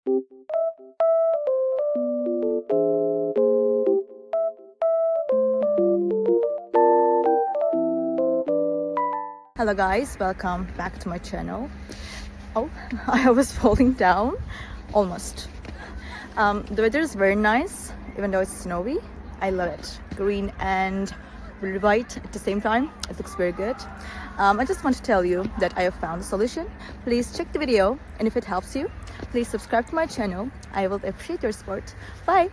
Hello guys, welcome back to my channel. Oh, I was falling down almost. The weather is very nice, even though it's snowy. I love it. Green and really white at the same time. It looks very good. I just want to tell you that I have found a solution. Please check the video, and if it helps you, please subscribe to my channel. I will appreciate your support. Bye!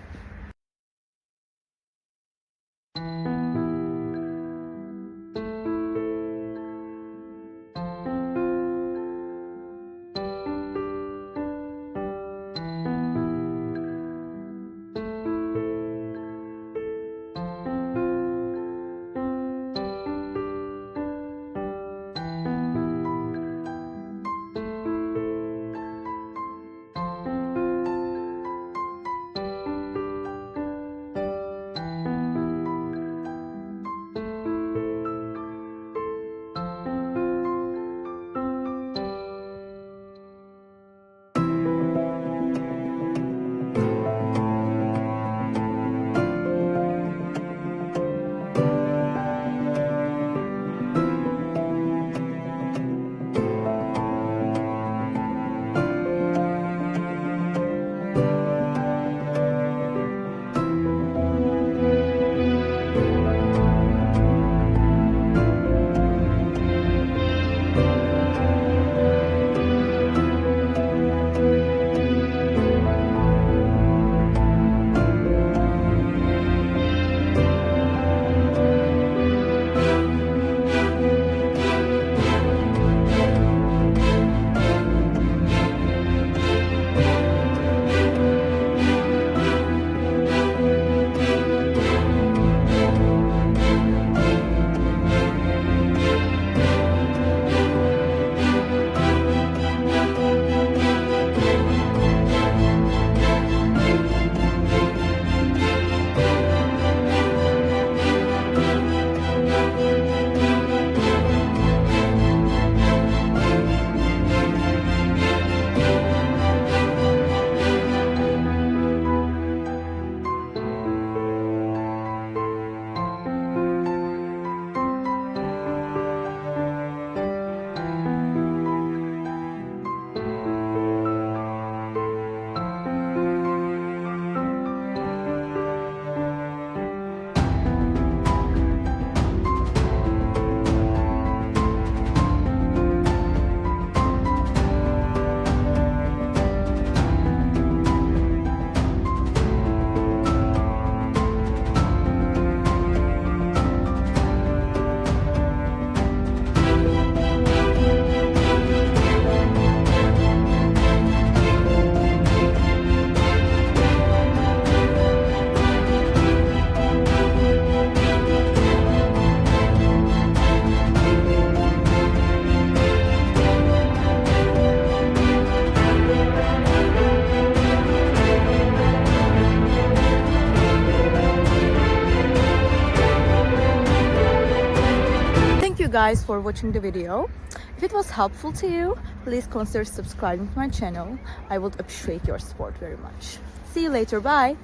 Guys for watching the video. If it was helpful to you, please consider subscribing to my channel. I would appreciate your support very much. See you later. Bye.